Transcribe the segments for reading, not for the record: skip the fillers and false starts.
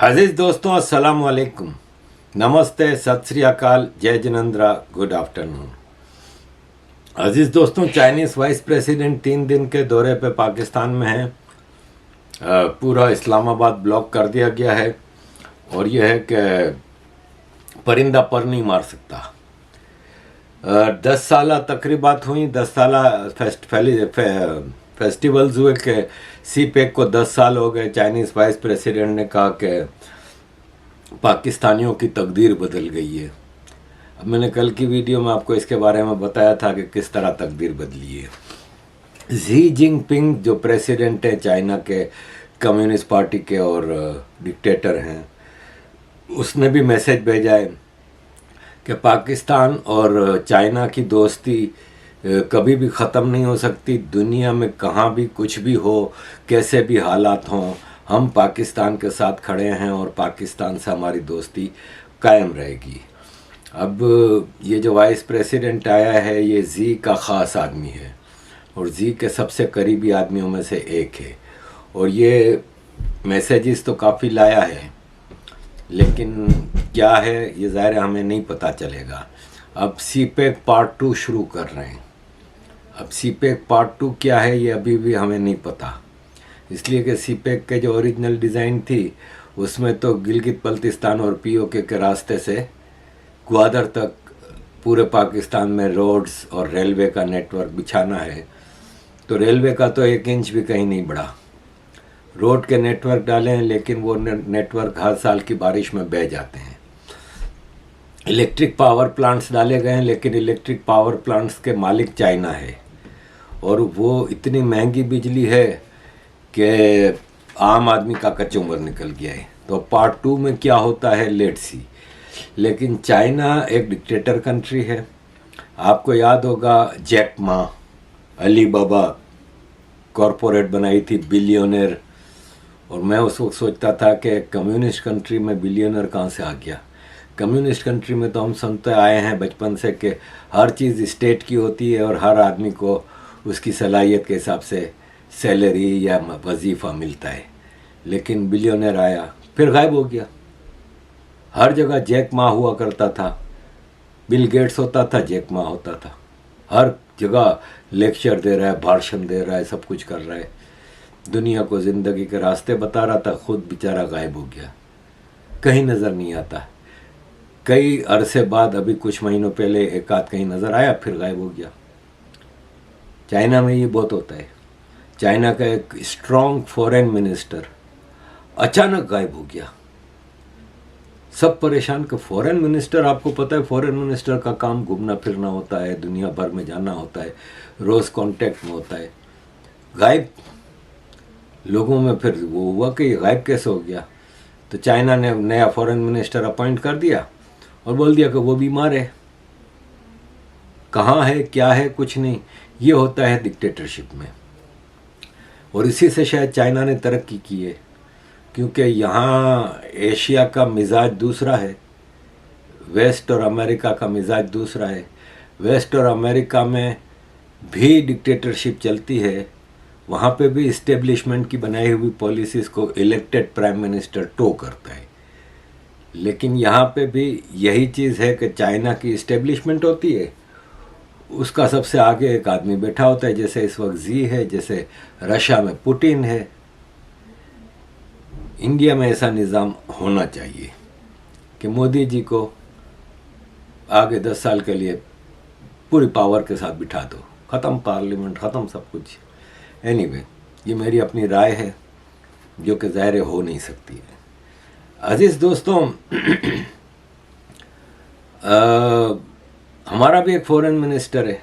अजीज दोस्तों, अस्सलाम वालेकुम, नमस्ते, सत श्री अकाल, जय जिनेंद्रा, गुड आफ्टरनून। अजीज दोस्तों, चाइनीज़ वाइस प्रेसिडेंट 3 दिन के दौरे पे पाकिस्तान में हैं। पूरा इस्लामाबाद ब्लॉक कर दिया गया है और यह है कि परिंदा पर नहीं मार सकता। 10 साल तकरीबात हुई, 10 साल फेस्टिवल्स हुए कि सी पैक को 10 साल हो गए। चाइनीज़ वाइस प्रेसिडेंट ने कहा कि पाकिस्तानियों की तकदीर बदल गई है। अब मैंने कल की वीडियो में आपको इसके बारे में बताया था कि किस तरह तकदीर बदली है। जी जिनपिंग जो प्रेसिडेंट है चाइना के, कम्युनिस्ट पार्टी के और डिक्टेटर हैं, उसने भी मैसेज भेजा है कि पाकिस्तान और चाइना की दोस्ती कभी भी ख़त्म नहीं हो सकती। दुनिया में कहाँ भी कुछ भी हो, कैसे भी हालात हों, हम पाकिस्तान के साथ खड़े हैं और पाकिस्तान से हमारी दोस्ती कायम रहेगी। अब ये जो वाइस प्रेसिडेंट आया है, ये जी का ख़ास आदमी है और जी के सबसे करीबी आदमियों में से एक है और ये मैसेजेस तो काफ़ी लाया है, लेकिन क्या है ये ज़ाहिर हमें नहीं पता चलेगा। अब सी पैक पार्ट 2 शुरू कर रहे हैं। अब सी पैक पार्ट 2 क्या है ये अभी भी हमें नहीं पता, इसलिए कि सी पैक के जो ओरिजिनल डिज़ाइन थी उसमें तो गिलगित बल्तिस्तान और पीओके के रास्ते से ग्वादर तक पूरे पाकिस्तान में रोड्स और रेलवे का नेटवर्क बिछाना है। तो रेलवे का तो 1 इंच भी कहीं नहीं बढ़ा। रोड के नेटवर्क डाले हैं, लेकिन वो नेटवर्क हर साल की बारिश में बह जाते हैं। इलेक्ट्रिक पावर प्लांट्स डाले गए हैं, लेकिन इलेक्ट्रिक पावर प्लांट्स के मालिक चाइना है और वो इतनी महंगी बिजली है कि आम आदमी का कचूमर निकल गया है। तो पार्ट 2 में क्या होता है, लेट्स सी। लेकिन चाइना एक डिक्टेटर कंट्री है। आपको याद होगा जैक मा, अली बाबा कॉरपोरेट बनाई थी, बिलियनर। और मैं उस वक्त सोचता था कि कम्युनिस्ट कंट्री में बिलियनर कहाँ से आ गया। कम्युनिस्ट कंट्री में तो हम सुनते आए हैं बचपन से कि हर चीज़ स्टेट की होती है और हर आदमी को उसकी सलाहियत के हिसाब से सैलरी या वजीफ़ा मिलता है। लेकिन बिलियनर आया फिर गायब हो गया। हर जगह जैक मा हुआ करता था, बिल गेट्स होता था, जैक मा होता था। हर जगह लेक्चर दे रहा है, भाषण दे रहा है, सब कुछ कर रहा है, दुनिया को ज़िंदगी के रास्ते बता रहा था, खुद बेचारा गायब हो गया, कहीं नज़र नहीं आता। कई अरसे बाद अभी कुछ महीनों पहले एक आध कहीं नज़र आया, फिर गायब हो गया। चाइना में ये बहुत होता है। चाइना का एक स्ट्रॉन्ग फॉरेन मिनिस्टर अचानक गायब हो गया। सब परेशान कि फॉरेन मिनिस्टर, आपको पता है फॉरेन मिनिस्टर का काम घूमना फिरना होता है, दुनिया भर में जाना होता है, रोज़ कांटेक्ट में होता है, गायब। लोगों में फिर वो हुआ कि ये गायब कैसे हो गया। तो चाइना ने नया फॉरेन मिनिस्टर अपॉइंट कर दिया और बोल दिया कि वो बीमार है, कहाँ है क्या है कुछ नहीं। ये होता है डिक्टेटरशिप में। और इसी से शायद चाइना ने तरक्की की है, क्योंकि यहाँ एशिया का मिजाज दूसरा है, वेस्ट और अमेरिका का मिजाज दूसरा है। वेस्ट और अमेरिका में भी डिक्टेटरशिप चलती है, वहाँ पे भी इस्टेब्लिशमेंट की बनाई हुई पॉलिसीज़ को इलेक्टेड प्राइम मिनिस्टर टो करता है। लेकिन यहाँ पे भी यही चीज़ है कि चाइना की इस्टेब्लिशमेंट होती है, उसका सबसे आगे एक आदमी बैठा होता है, जैसे इस वक्त जी है, जैसे रशिया में पुतिन है। इंडिया में ऐसा निज़ाम होना चाहिए कि मोदी जी को आगे 10 साल के लिए पूरी पावर के साथ बिठा दो, ख़त्म पार्लियामेंट, ख़त्म सब कुछ। एनीवे, ये मेरी अपनी राय है जो कि ज़ाहिर हो नहीं सकती है। अजीज़ दोस्तों, हमारा भी एक फॉरेन मिनिस्टर है,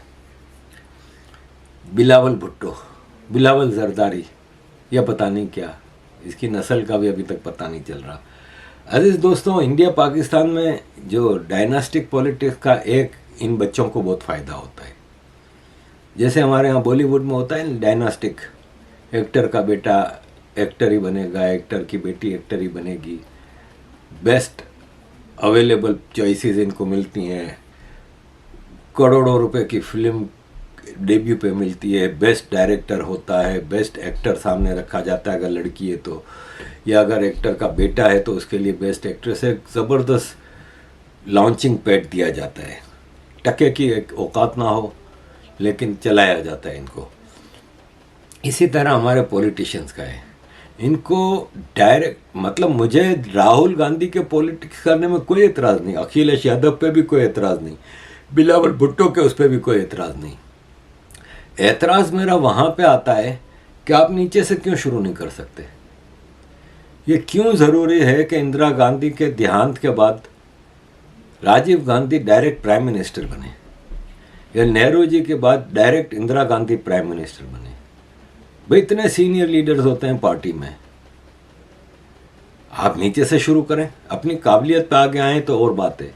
बिलावल भुट्टो, बिलावल जरदारी, या पता नहीं क्या, इसकी नस्ल का भी अभी तक पता नहीं चल रहा। अजीज़ दोस्तों, इंडिया पाकिस्तान में जो डायनास्टिक पॉलिटिक्स का एक इन बच्चों को बहुत फ़ायदा होता है। जैसे हमारे यहाँ बॉलीवुड में होता है डायनास्टिक, एक्टर का बेटा एक्टर ही बनेगा, एक्टर की बेटी एक्टर ही बनेगी, बेस्ट अवेलेबल चॉइसेस इनको मिलती हैं, करोड़ों रुपए की फिल्म डेब्यू पे मिलती है, बेस्ट डायरेक्टर होता है, बेस्ट एक्टर सामने रखा जाता है अगर लड़की है तो। या अगर एक्टर का बेटा है तो उसके लिए बेस्ट एक्ट्रेस एक ज़बरदस्त लॉन्चिंग पैड दिया जाता है। टके की एक औकात ना हो लेकिन चलाया जाता है इनको। इसी तरह हमारे पॉलिटिशियंस का है, इनको डायरेक्ट मतलब मुझे राहुल गांधी के पॉलिटिक्स करने में कोई एतराज़ नहीं, अखिलेश यादव पे भी कोई एतराज़ नहीं, बिलावल भुट्टो के उस पर भी कोई एतराज़ नहीं। एतराज़ मेरा वहाँ पे आता है कि आप नीचे से क्यों शुरू नहीं कर सकते। ये क्यों ज़रूरी है कि इंदिरा गांधी के देहांत के बाद Rajiv Gandhi direct prime minister बने या नेहरू जी के बाद direct Indira Gandhi prime minister बने। भाई इतने सीनियर लीडर्स होते हैं पार्टी में, आप नीचे से शुरू करें, अपनी काबिलियत पे आगे आए तो और बात है।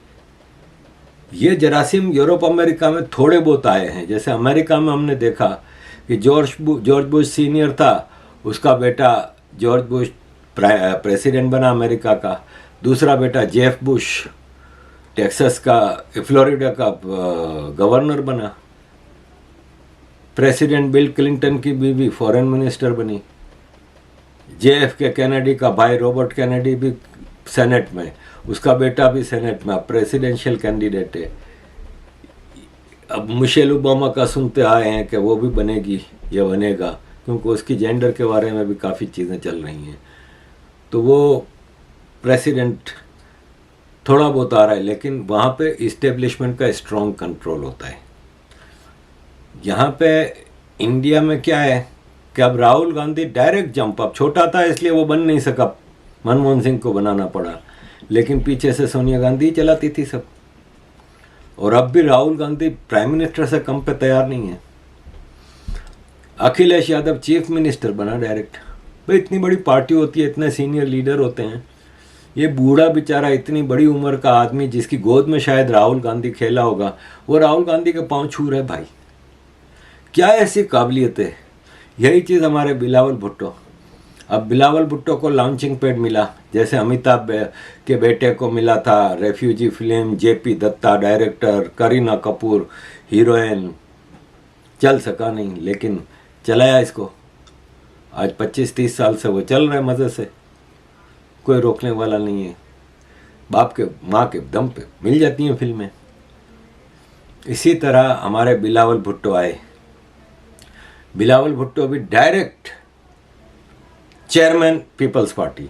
ये जरासीम यूरोप अमेरिका में थोड़े बहुत आए हैं। जैसे अमेरिका में हमने देखा कि जॉर्ज बुश सीनियर था, उसका बेटा जॉर्ज बुश प्रेसिडेंट बना अमेरिका का, दूसरा बेटा जेफ बुश टेक्सास का फ्लोरिडा का गवर्नर बना, प्रेसिडेंट बिल क्लिंटन की बीवी फॉरेन मिनिस्टर बनी, JFK कैनेडी का भाई रॉबर्ट कैनेडी भी सेनेट में, उसका बेटा भी सेनेट में, अब प्रेसिडेंशियल कैंडिडेट है। अब मिशेल ओबामा का सुनते आए हैं कि वो भी बनेगी या बनेगा, क्योंकि उसकी जेंडर के बारे में भी काफ़ी चीज़ें चल रही हैं। तो वो प्रेसिडेंट थोड़ा बहुत आ रहा है, लेकिन वहाँ पे इस्टेब्लिशमेंट का स्ट्रॉन्ग कंट्रोल होता है। यहाँ पे इंडिया में क्या है कि अब राहुल गांधी डायरेक्ट जंप, अब छोटा था इसलिए वो बन नहीं सका, मनमोहन सिंह को बनाना पड़ा, लेकिन पीछे से सोनिया गांधी चलाती थी सब। और अब भी राहुल गांधी प्राइम मिनिस्टर से कम पे तैयार नहीं है। अखिलेश यादव चीफ मिनिस्टर बना डायरेक्ट। भाई इतनी बड़ी पार्टी होती है, इतने सीनियर लीडर होते हैं, ये बूढ़ा बेचारा इतनी बड़ी उम्र का आदमी जिसकी गोद में शायद राहुल गांधी खेला होगा, वो राहुल गांधी के पाँव छू रहे। भाई क्या ऐसी काबिलियत है। यही चीज़ हमारे बिलावल भुट्टो, अब बिलावल भुट्टो को लॉन्चिंग पैड मिला, जैसे अमिताभ के बेटे को मिला था refugee film, JP Datta director, Kareena Kapoor heroine, चल सका नहीं लेकिन चलाया इसको। आज 25-30 साल से वो चल रहा है मज़े से, कोई रोकने वाला नहीं है। बाप के माँ के दम पे मिल जाती हैं फिल्में। इसी तरह हमारे बिलावल भुट्टो आए, बिलावल भुट्टो भी डायरेक्ट चेयरमैन पीपल्स पार्टी।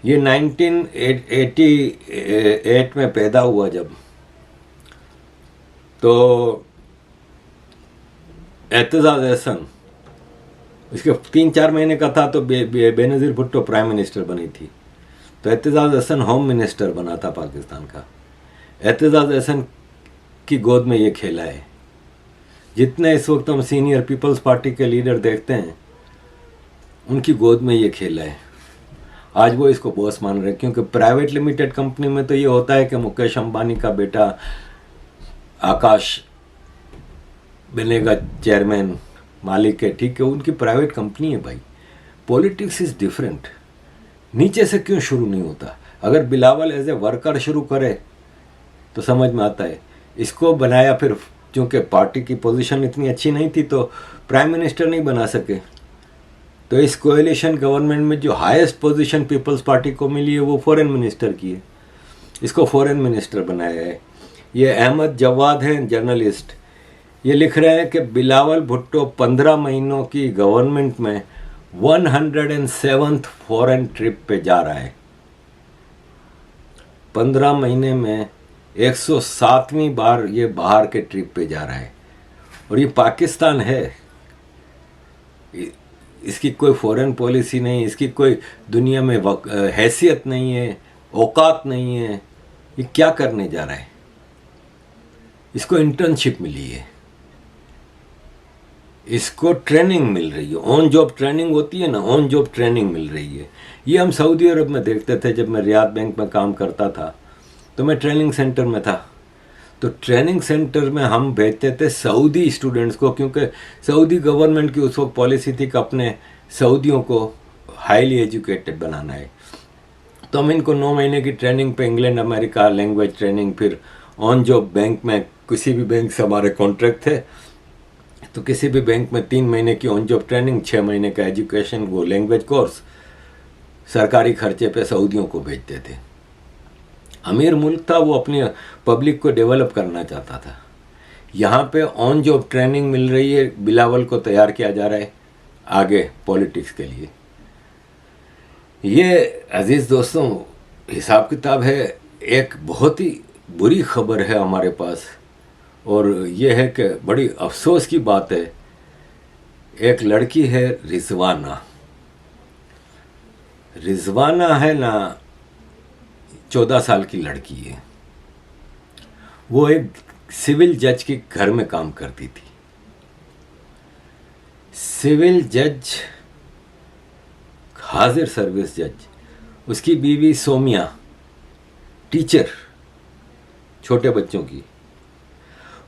ये 1988 में पैदा हुआ जब, तो एतजाज़ एहसन इसके 3-4 महीने का था तो बेनज़ीर भुट्टो प्राइम मिनिस्टर बनी थी, तो एतजाज़ एहसन होम मिनिस्टर बना था पाकिस्तान का। एतजाज़ एहसन की गोद में ये खेला है। जितने इस वक्त हम सीनियर पीपल्स पार्टी के लीडर देखते हैं, उनकी गोद में ये खेला है। आज वो इसको बॉस मान रहे हैं, क्योंकि प्राइवेट लिमिटेड कंपनी में तो ये होता है कि मुकेश अंबानी का बेटा आकाश बनेगा चेयरमैन, मालिक है, ठीक है, उनकी प्राइवेट कंपनी है। भाई पॉलिटिक्स इज़ डिफरेंट। नीचे से क्यों शुरू नहीं होता। अगर बिलावल एज ए वर्कर शुरू करे तो समझ में आता है। इसको बनाया फिर, क्योंकि पार्टी की पोजीशन इतनी अच्छी नहीं थी तो प्राइम मिनिस्टर नहीं बना सके, तो इस कोएलिशन गवर्नमेंट में जो हाईएस्ट पोजीशन पीपल्स पार्टी को मिली है वो फॉरेन मिनिस्टर की है। इसको फॉरेन मिनिस्टर बनाया है। ये अहमद जवाद हैं जर्नलिस्ट, ये लिख रहे हैं कि बिलावल भुट्टो 15 महीनों की गवर्नमेंट में 107th फॉरेन ट्रिप पे जा रहा है। 15 महीने में 107वीं बार ये बाहर के ट्रिप पे जा रहा है। और ये पाकिस्तान है, इसकी कोई फॉरेन पॉलिसी नहीं, इसकी कोई दुनिया में हैसियत नहीं है, औकात नहीं है। ये क्या करने जा रहा है। इसको इंटर्नशिप मिली है, इसको ट्रेनिंग मिल रही है, ऑन जॉब ट्रेनिंग होती है ना, ऑन जॉब ट्रेनिंग मिल रही है। ये हम सऊदी अरब में देखते थे। जब मैं रियाद बैंक में काम करता था तो मैं ट्रेनिंग सेंटर में था, तो ट्रेनिंग सेंटर में हम भेजते थे सऊदी स्टूडेंट्स को, क्योंकि सऊदी गवर्नमेंट की उस वक्त पॉलिसी थी कि अपने सऊदियों को हाईली एजुकेटेड बनाना है। तो हम इनको 9 महीने की ट्रेनिंग पे इंग्लैंड अमेरिका लैंग्वेज ट्रेनिंग, फिर ऑन जॉब बैंक में, किसी भी बैंक से हमारे कॉन्ट्रैक्ट थे तो किसी भी बैंक में 3 महीने की ऑन जॉब ट्रेनिंग, 6 महीने का एजुकेशन, वो लैंग्वेज कोर्स, सरकारी खर्चे पे सऊदियों को भेजते थे। अमीर मुल्क था, वो अपने पब्लिक को डेवलप करना चाहता था। यहाँ पे ऑन जॉब ट्रेनिंग मिल रही है, बिलावल को तैयार किया जा रहा है आगे पॉलिटिक्स के लिए। ये अजीज़ दोस्तों हिसाब किताब है। एक बहुत ही बुरी खबर है हमारे पास, और ये है कि बड़ी अफसोस की बात है। एक लड़की है रिजवाना। रिजवाना है ना, 14 साल की लड़की है। वो एक सिविल जज के घर में काम करती थी। सिविल जज, हाजिर सर्विस जज। उसकी बीवी सोमिया टीचर, छोटे बच्चों की।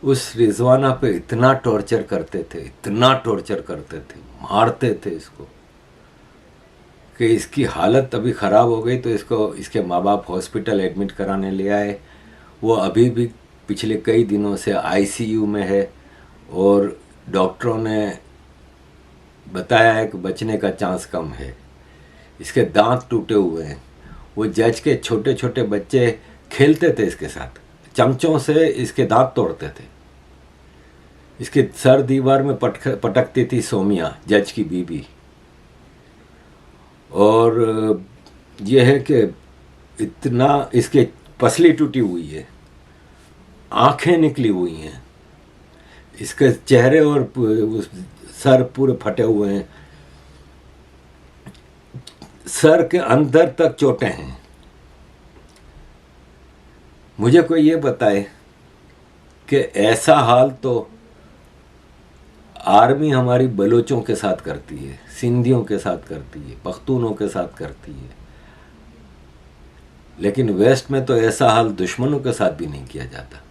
उस रिजवाना पे इतना टॉर्चर करते थे, इतना टॉर्चर करते थे, मारते थे इसको कि इसकी हालत अभी ख़राब हो गई। तो इसको इसके माँ बाप हॉस्पिटल एडमिट कराने ले आए। वो अभी भी पिछले कई दिनों से आईसीयू में है, और डॉक्टरों ने बताया है कि बचने का चांस कम है। इसके दांत टूटे हुए हैं। वो जज के छोटे छोटे बच्चे खेलते थे इसके साथ, चमचों से इसके दांत तोड़ते थे। इसके सर दीवार में पटकती थी सोमिया, जज की बीबी। और यह है कि इतना इसके पसली टूटी हुई है, आंखें निकली हुई हैं, इसके चेहरे और सर पूरे फटे हुए हैं, सर के अंदर तक चोटें हैं। मुझे कोई ये बताए कि ऐसा हाल तो आर्मी हमारी बलोचों के साथ करती है, सिंधियों के साथ करती है, पख्तूनों के साथ करती है, लेकिन वेस्ट में तो ऐसा हाल दुश्मनों के साथ भी नहीं किया जाता।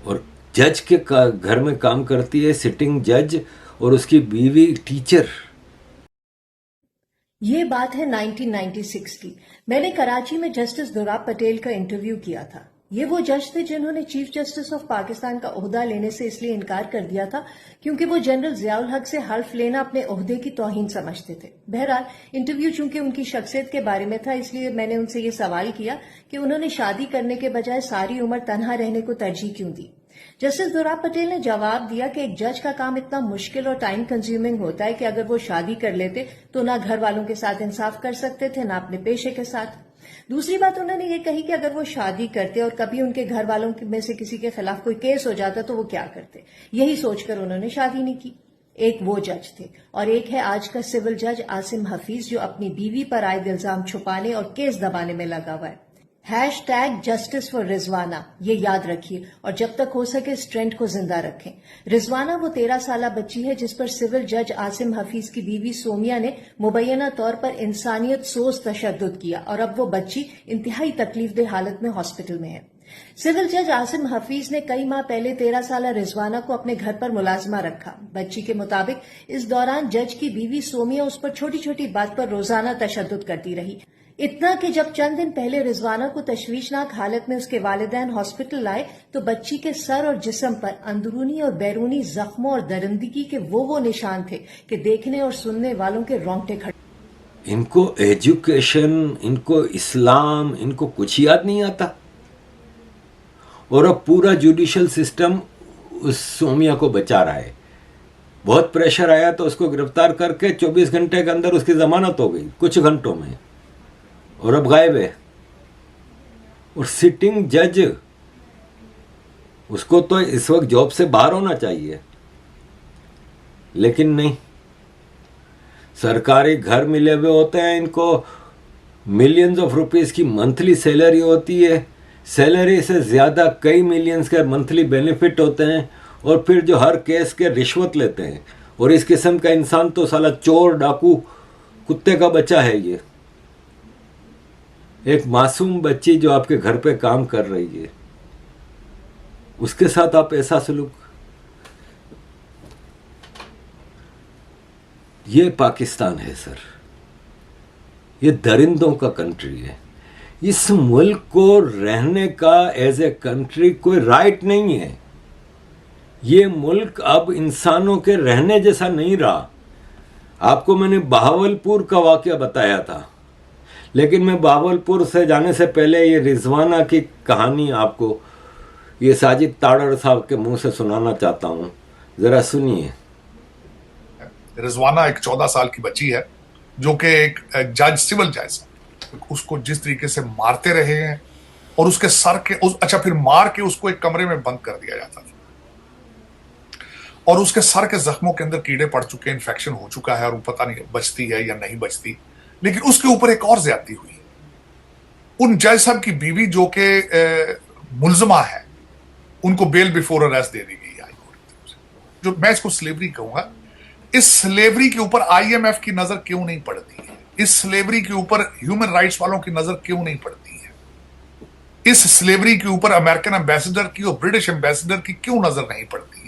और जज के घर में काम करती है, सिटिंग जज, और उसकी बीवी टीचर। ये बात है 1996 की। मैंने कराची में जस्टिस दुराब पटेल का इंटरव्यू किया था। ये वो जज थे जिन्होंने चीफ जस्टिस ऑफ पाकिस्तान का ओहदा लेने से इसलिए इनकार कर दिया था क्योंकि वो जनरल जियाउल हक से हल्फ लेना अपने ओहदे की तौहीन समझते थे। बहरहाल इंटरव्यू चूंकि उनकी शख्सियत के बारे में था, इसलिए मैंने उनसे ये सवाल किया कि उन्होंने शादी करने के बजाय सारी उम्र तन्हा रहने को तरजीह क्यों दी। जस्टिस दुराब पटेल ने जवाब दिया कि एक जज का काम इतना मुश्किल और टाइम कंज्यूमिंग होता है कि अगर वो शादी कर लेते तो ना घर वालों के साथ इंसाफ कर सकते थे, ना अपने पेशे के साथ। दूसरी बात उन्होंने ये कही कि अगर वो शादी करते और कभी उनके घर वालों में से किसी के खिलाफ कोई केस हो जाता तो वो क्या करते। यही सोचकर उन्होंने शादी नहीं की। एक वो जज थे, और एक है आज का सिविल जज आसिम हफीज, जो अपनी बीवी पर आए इल्जाम छुपाने और केस दबाने में लगा हुआ है। #जस्टिस फॉर रिजवाना, ये याद रखिए, और जब तक हो सके इस ट्रेंड को जिंदा रखें। रिजवाना वो 13 साल बच्ची है जिस पर सिविल जज आसिम हफीज की बीवी सोमिया ने मुबैना तौर पर इंसानियत सोज तशद्दुद किया, और अब वो बच्ची इंतहाई तकलीफदेह हालत में हॉस्पिटल में है। सिविल जज आसिम हफीज ने कई माह पहले 13 साल रिजवाना को अपने घर पर मुलाजमा रखा। बच्ची के मुताबिक इस दौरान जज की बीवी सोमिया उस पर छोटी छोटी बात पर रोजाना तशद्दुद करती रही, इतना कि जब चंद दिन पहले रिजवाना को तशवीशनाक हालत में उसके वालिदैन हॉस्पिटल आए तो बच्ची के सर और जिस्म पर अंदरूनी और बैरूनी जख्मों और दरिंदगी के वो निशान थे कि देखने और सुनने वालों के रोंगटे खड़े। इनको एजुकेशन, इनको इस्लाम, इनको कुछ याद नहीं आता, और अब पूरा जुडिशल सिस्टम उस सोमिया को बचा रहा है। बहुत प्रेशर आया तो उसको गिरफ्तार करके 24 घंटे के अंदर उसकी जमानत हो गई, कुछ घंटों में, और अब गायब है। और सिटिंग जज, उसको तो इस वक्त जॉब से बाहर होना चाहिए, लेकिन नहीं। सरकारी घर मिले हुए होते हैं इनको, मिलियंस ऑफ रुपीस की मंथली सैलरी होती है, सैलरी से ज़्यादा कई मिलियंस के मंथली बेनिफिट होते हैं, और फिर जो हर केस के रिश्वत लेते हैं। और इस किस्म का इंसान तो साला चोर, डाकू, कुत्ते का बच्चा है। ये एक मासूम बच्ची जो आपके घर पे काम कर रही है, उसके साथ आप ऐसा सलूक। ये पाकिस्तान है सर, ये दरिंदों का कंट्री है। इस मुल्क को रहने का एज ए कंट्री कोई राइट नहीं है। ये मुल्क अब इंसानों के रहने जैसा नहीं रहा। आपको मैंने बहावलपुर का वाकया बताया था, लेकिन मैं बहावलपुर से जाने से पहले ये रिजवाना की कहानी आपको ये साजिद ताड़ड़ साहब के मुंह से सुनाना चाहता हूँ, जरा सुनिए। रिजवाना एक 14 साल की बच्ची है जो कि एक जज, सिविल जज, उसको जिस तरीके से मारते रहे हैं और उसके सर के अच्छा फिर मार के उसको एक कमरे में बंद कर दिया जाता था और उसके सर के जख्मों के अंदर कीड़े पड़ चुके हैं, इन्फेक्शन हो चुका है और वो पता नहीं बचती है या नहीं बचती। लेकिन उसके ऊपर एक और ज्यादती हुई। उन जज साहब की बीवी जो कि मुलजमा है, उनको बेल बिफोर अरेस्ट दे दी गई हाई कोर्ट। जो मैं इसको स्लेवरी कहूंगा, इस स्लेवरी के ऊपर IMF की नजर क्यों नहीं पड़ती है? इस स्लेवरी के ऊपर ह्यूमन राइट्स वालों की नजर क्यों नहीं पड़ती है? इस स्लेवरी के ऊपर अमेरिकन एम्बेसडर की और ब्रिटिश एम्बेसडर की क्यों नजर नहीं पड़ती है?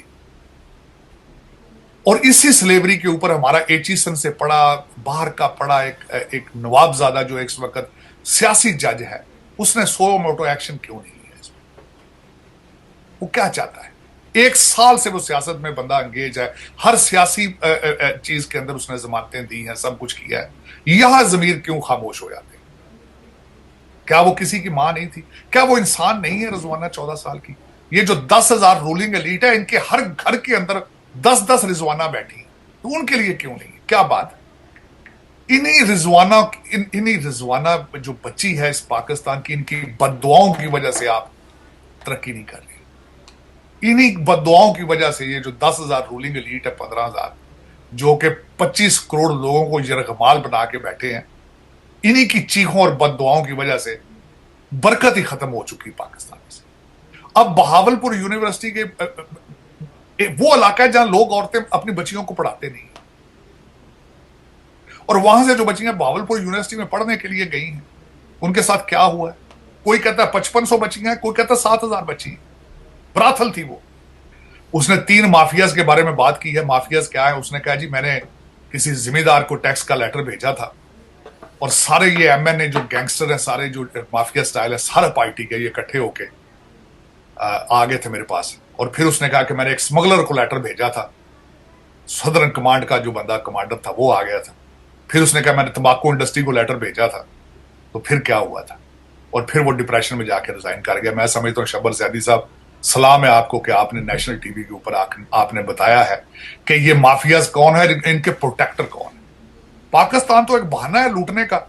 और इसी स्लेवरी के ऊपर हमारा एचिसन से पड़ा, बाहर का पड़ा एक नवाबजादा जो इस वक्त सियासी जज है, उसने सो मोटो एक्शन क्यों नहीं लिया इसमें? वो क्या चाहता है? 1 साल से वो सियासत में बंदा एंगेज है, हर सियासी चीज के अंदर उसने जमानतें दी हैं, सब कुछ किया है। यहां जमीर क्यों खामोश हो जाते हैं? क्या वो किसी की मां नहीं थी? क्या वो इंसान नहीं है? रिजवाना 14 साल की, ये जो 10,000 रूलिंग एलीट है, इनके हर घर के अंदर 10-10 रिजवाना बैठी, तो उनके लिए क्यों नहीं? क्या बात? इन्हीं रिजवाना जो बच्ची है इस पाकिस्तान की, इनकी बददुआओं की वजह से आप तरक्की नहीं कर रहे। इन्हीं बददुआओं की वजह से ये जो 10,000 रूलिंग एलीट है, 15,000 जो कि 25 करोड़ लोगों को यरगमाल बना के बैठे हैं, इन्हीं की चीखों और बददुआओं की वजह से बरकत ही खत्म हो चुकी पाकिस्तान से। अब बहावलपुर यूनिवर्सिटी के वो इलाका है जहां लोग, औरतें अपनी बच्चियों को पढ़ाते नहीं, और वहां से जो बच्चियां बहावलपुर यूनिवर्सिटी में पढ़ने के लिए गई हैं, उनके साथ क्या हुआ है? कोई कहता है 5500 बच्चियां हैं, कोई कहता है 7,000 बच्ची। ब्राथल थी वो। उसने 3 माफियाज के बारे में बात की है। माफियाज क्या है? उसने कहा जी मैंने किसी जिम्मेदार को टैक्स का लेटर भेजा था और सारे ये MNA जो गैंगस्टर हैं, सारे जो माफिया स्टाइल है, सारे पार्टी के ये इकट्ठे होके आ गए थे मेरे पास। और फिर उसने कहा कि मैंने एक स्मगलर को लेटर भेजा था, सदर्न कमांड का जो बंदा कमांडर था वो आ गया था। फिर उसने कहा मैंने तंबाकू इंडस्ट्री को लेटर भेजा था। तो फिर क्या हुआ था? और फिर वो डिप्रेशन में जाके रिजाइन कर गया। मैं समझता हूँ शब्बर ज़ैदी साहब, सलाम है आपको कि आपने नेशनल टीवी के ऊपर आपने बताया है कि ये माफियाज कौन है, इनके प्रोटेक्टर कौन है। पाकिस्तान तो एक बहाना है लूटने का।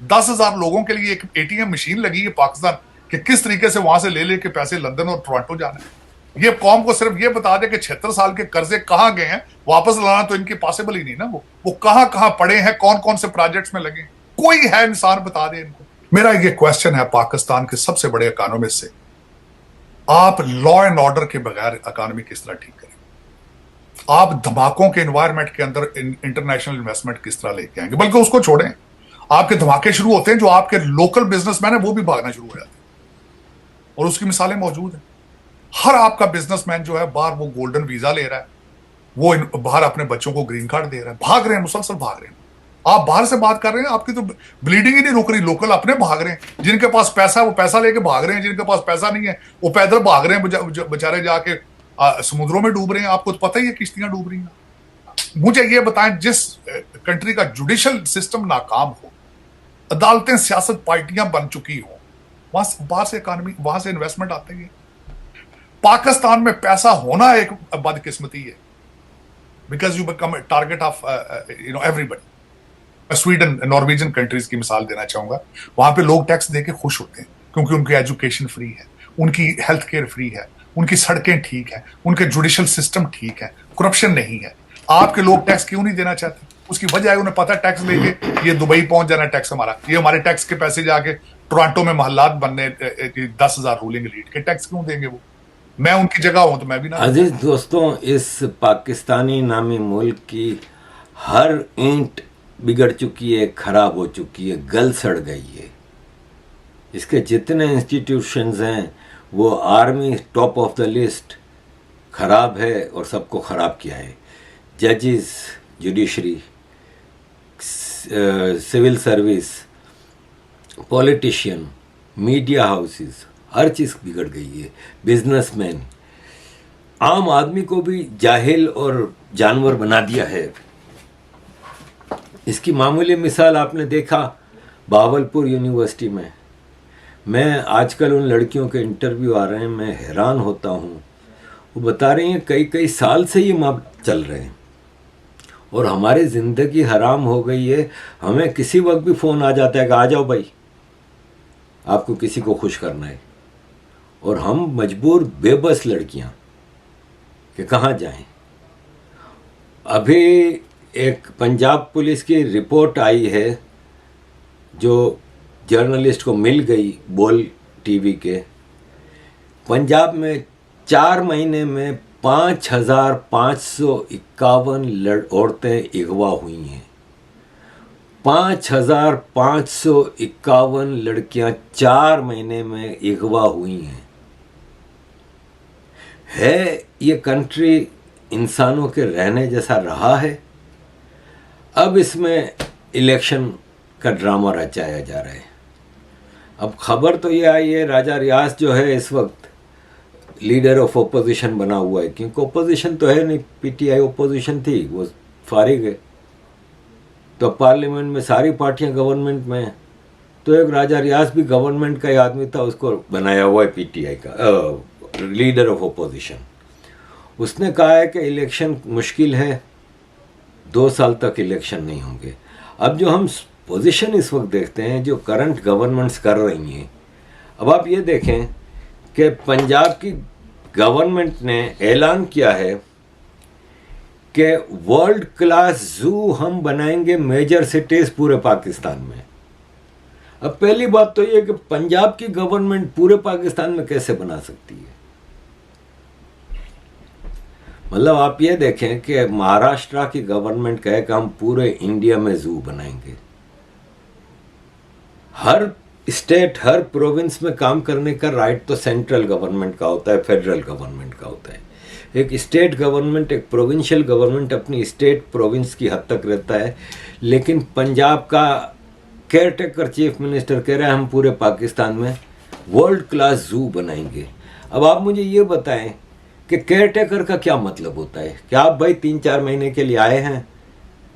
10,000 लोगों के लिए एक ATM मशीन लगी है पाकिस्तान कि किस तरीके से वहां से ले लेके पैसे लंदन और टोरंटो जाना है। ये कौम को सिर्फ ये बता दे कि 76 साल के कर्जे कहां गए हैं, वापस लाना तो इनकी पॉसिबल ही नहीं ना। वो कहां पड़े हैं, कौन कौन से प्रोजेक्ट्स में लगे, कोई है इंसान बता दे इनको। मेरा ये क्वेश्चन है पाकिस्तान के सबसे बड़े इकोनॉमिस्ट से, आप लॉ एंड ऑर्डर के बगैर इकोनॉमी किस तरह ठीक करें? आप धमाकों के एनवायरनमेंट के अंदर इंटरनेशनल इन्वेस्टमेंट किस तरह लेके आएंगे? बल्कि उसको छोड़ें, आपके धमाके शुरू होते हैं, जो आपके लोकल बिजनेसमैन है वो भी भागना शुरू हो जाते हैं। और उसकी मिसालें मौजूद हैं। हर आपका बिजनेसमैन जो है बाहर वो गोल्डन वीजा ले रहा है, वो बाहर अपने बच्चों को ग्रीन कार्ड दे रहा है, भाग रहे हैं, मुसलसल भाग रहे हैं। आप बाहर से बात कर रहे हैं, आपकी तो ब्लीडिंग ही नहीं रुक रही। लोकल अपने भाग रहे हैं, जिनके पास पैसा है वो पैसा लेके भाग रहे हैं, जिनके पास पैसा नहीं है वो पैदल भाग रहे हैं, बेचारे जाके समुद्रों में डूब रहे हैं। आपको तो पता ही है किश्तियां डूब रही हैं। मुझे ये बताएं, जिस कंट्री का जुडिशल सिस्टम नाकाम हो, अदालतें सियासत पार्टियां बन चुकी हो, वहां बाहर से इकोनॉमी, वहां से इन्वेस्टमेंट आते हैं। पाकिस्तान में पैसा होना एक बदकिस्मती है, because you become target of everybody. Sweden, Norwegian countries की मिसाल देना चाहूंगा। वहां पे लोग टैक्स देके खुश होते हैं क्योंकि उनकी एजुकेशन फ्री है, उनकी हेल्थ केयर फ्री है, उनकी सड़कें ठीक है, उनके जुडिशल सिस्टम ठीक है, करप्शन नहीं है। आपके लोग टैक्स क्यों नहीं देना चाहते? उसकी वजह है उन्हें पता है टैक्स लेके ये दुबई पहुंच जाना टैक्स हमारा, ये हमारे टैक्स के पैसे जाके टोरंटो में महल्लात बनने, 10,000 रूलिंग एलीट के टैक्स क्यों देंगे वो? मैं उनकी जगह हूं तो मैं भी ना। अजीज दोस्तों, इस पाकिस्तानी नामी मुल्क की हर ईंट बिगड़ चुकी है, खराब हो चुकी है, गल सड़ गई है। इसके जितने इंस्टीट्यूशंस हैं वो army top of the list, खराब है और सबको खराब किया है। जजेस, judiciary, civil service, politician, media houses, हर चीज़ बिगड़ गई है। बिजनेसमैन, आम आदमी को भी जाहिल और जानवर बना दिया है। इसकी मामूली मिसाल आपने देखा भावलपुर यूनिवर्सिटी में। मैं आजकल उन लड़कियों के इंटरव्यू आ रहे हैं, मैं हैरान होता हूँ। वो बता रही हैं कई कई साल से ये माप चल रहे हैं और हमारी ज़िंदगी हराम हो गई है। हमें किसी वक्त भी फ़ोन आ जाता है कि आ जाओ भाई, आपको किसी को खुश करना है, और हम मजबूर बेबस लड़कियाँ कि कहाँ जाएं। अभी एक पंजाब पुलिस की रिपोर्ट आई है जो जर्नलिस्ट को मिल गई बोल टीवी के। पंजाब में 4 महीने में 5,551 औरतें अगवा हुई हैं। 5,551 लड़कियां 4 महीने में अगवा हुई हैं। है ये कंट्री इंसानों के रहने जैसा रहा है? अब इसमें इलेक्शन का ड्रामा रचाया जा रहा है। अब खबर तो ये आई है राजा रियाज जो है इस वक्त लीडर ऑफ ओपोजिशन बना हुआ है, क्योंकि ओपोजिशन तो है नहीं, पीटीआई ओपोजिशन थी, वो फारिग है। तो पार्लियामेंट में सारी पार्टियां गवर्नमेंट में हैं, तो एक राजा रियाज भी गवर्नमेंट का ही आदमी था, उसको बनाया हुआ है पीटीआई का लीडर ऑफ ओपोजिशन। उसने कहा है कि इलेक्शन मुश्किल है, 2 साल तक इलेक्शन नहीं होंगे। अब जो हम पोजीशन इस वक्त देखते हैं जो करंट गवर्नमेंट्स कर रही हैं, अब आप ये देखें कि पंजाब की गवर्नमेंट ने ऐलान किया है कि वर्ल्ड क्लास जू हम बनाएंगे मेजर सिटीज पूरे पाकिस्तान में। अब पहली बात तो ये कि पंजाब की गवर्नमेंट पूरे पाकिस्तान में कैसे बना सकती है? मतलब आप ये देखें कि महाराष्ट्र की गवर्नमेंट कहे कि हम पूरे इंडिया में जू बनाएंगे। हर स्टेट, हर प्रोविंस में काम करने का राइट तो सेंट्रल गवर्नमेंट का होता है, फेडरल गवर्नमेंट का होता है। एक स्टेट गवर्नमेंट, एक प्रोविंशियल गवर्नमेंट अपनी स्टेट प्रोविंस की हद तक रहता है। लेकिन पंजाब का केयरटेकर चीफ मिनिस्टर कह रहा है हम पूरे पाकिस्तान में वर्ल्ड क्लास जू बनाएंगे। अब आप मुझे ये बताएं कि केयरटेकर का क्या मतलब होता है? कि आप भाई 3-4 महीने के लिए आए हैं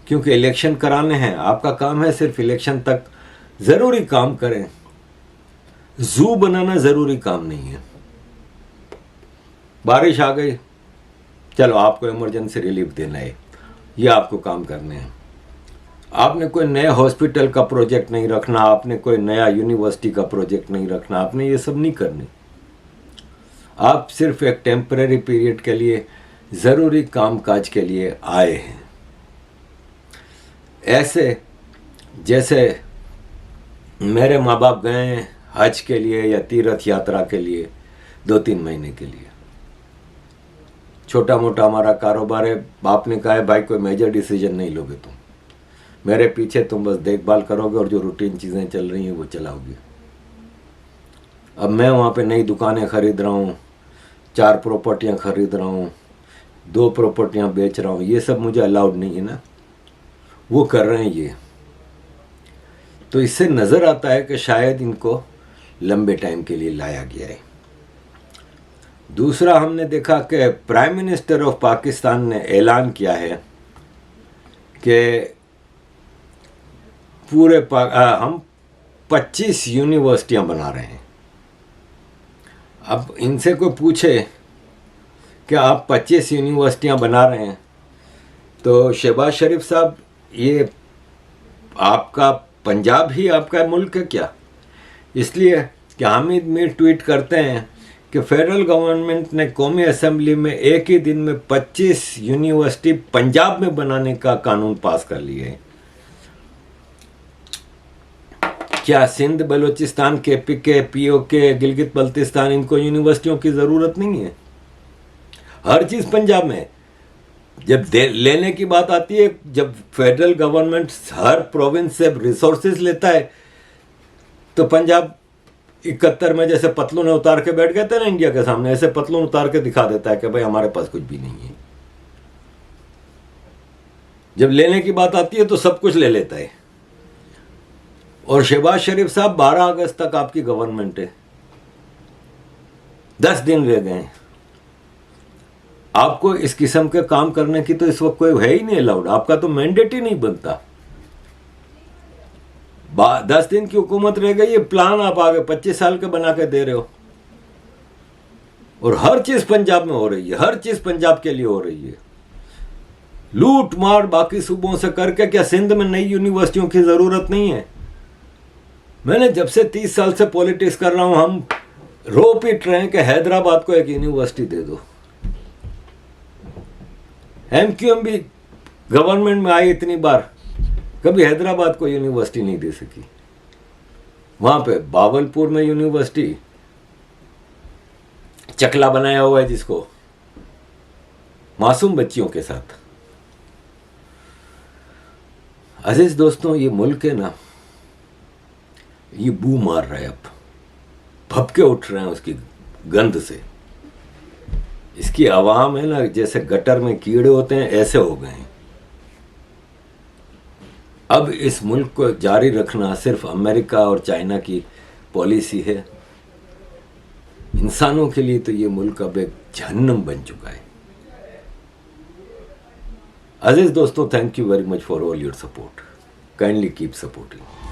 क्योंकि इलेक्शन कराने हैं, आपका काम है सिर्फ इलेक्शन तक ज़रूरी काम करें। जू बनाना ज़रूरी काम नहीं है। बारिश आ गई, चलो आपको इमरजेंसी रिलीफ देना है, ये आपको काम करने हैं। आपने कोई नया हॉस्पिटल का प्रोजेक्ट नहीं रखना, आपने कोई नया यूनिवर्सिटी का प्रोजेक्ट नहीं रखना, आपने ये सब नहीं करनी। आप सिर्फ एक टेम्परेरी पीरियड के लिए ज़रूरी कामकाज के लिए आए हैं। ऐसे जैसे मेरे माँ बाप गए हज के लिए या तीर्थ यात्रा के लिए 2-3 महीने के लिए। छोटा मोटा हमारा कारोबार है, बाप ने कहा है भाई कोई मेजर डिसीजन नहीं लोगे तुम, मेरे पीछे तुम बस देखभाल करोगे और जो रूटीन चीज़ें चल रही हैं वो चलाओगे। अब मैं वहाँ पे नई दुकानें खरीद रहा हूँ, 4 प्रॉपर्टियाँ खरीद रहा हूँ, 2 प्रॉपर्टियाँ बेच रहा हूँ, ये सब मुझे अलाउड नहीं है ना, वो कर रहे हैं ये। तो इससे नज़र आता है कि शायद इनको लंबे टाइम के लिए लाया गया है। दूसरा, हमने देखा कि प्राइम मिनिस्टर ऑफ पाकिस्तान ने ऐलान किया है कि पूरे हम 25 यूनिवर्सिटियां बना रहे हैं। अब इनसे कोई पूछे कि आप 25 यूनिवर्सिटियां बना रहे हैं, तो शहबाज शरीफ साहब ये आपका पंजाब ही आपका मुल्क है क्या? इसलिए कि हामिद मीर ट्वीट करते हैं कि फेडरल गवर्नमेंट ने कौमी असेंबली में एक ही दिन में 25 यूनिवर्सिटी पंजाब में बनाने का कानून पास कर लिया है। क्या सिंध, बलूचिस्तान, KPK, POK, गिलगित बल्तिस्तान, इनको यूनिवर्सिटियों की ज़रूरत नहीं है? हर चीज़ पंजाब में। जब लेने की बात आती है, जब फेडरल गवर्नमेंट हर प्रोविंस से रिसोर्सेज लेता है, तो पंजाब 71 में जैसे पतलून उतार के बैठ गए थे ना इंडिया के सामने, ऐसे पतलून उतार के दिखा देता है कि भाई हमारे पास कुछ भी नहीं है। जब लेने की बात आती है तो सब कुछ ले लेता है। और शहबाज शरीफ साहब 12 अगस्त तक आपकी गवर्नमेंट है, 10 दिन रह गए हैं। आपको इस किस्म के काम करने की तो इस वक्त कोई है ही नहीं अलाउड, आपका तो मैंडेट ही नहीं बनता। 10 दिन की हुकूमत रह गई, ये प्लान आप आगे 25 साल के बना के दे रहे हो। और हर चीज पंजाब में हो रही है, हर चीज पंजाब के लिए हो रही है। लूट मार बाकी सूबों से करके क्या सिंध में नई यूनिवर्सिटियों की जरूरत नहीं है? मैंने जब से 30 साल से पॉलिटिक्स कर रहा हूं, हम रो पीट रहे हैं कि हैदराबाद को एक यूनिवर्सिटी दे दो। एमक्यूएम भी गवर्नमेंट में आई इतनी बार, कभी हैदराबाद को यूनिवर्सिटी नहीं दे सकी। वहां पे बावलपुर में यूनिवर्सिटी, चकला बनाया हुआ है जिसको, मासूम बच्चियों के साथ। अजीज दोस्तों, ये मुल्क है ना, ये बू मार रहा है, अब भपके उठ रहे हैं उसकी गंध से। इसकी आवाम है ना, जैसे गटर में कीड़े होते हैं, ऐसे हो गए हैं। अब इस मुल्क को जारी रखना सिर्फ अमेरिका और चाइना की पॉलिसी है। इंसानों के लिए तो ये मुल्क अब एक जहन्नम बन चुका है। अजीज दोस्तों, thank you very much for all your support. Kindly keep supporting.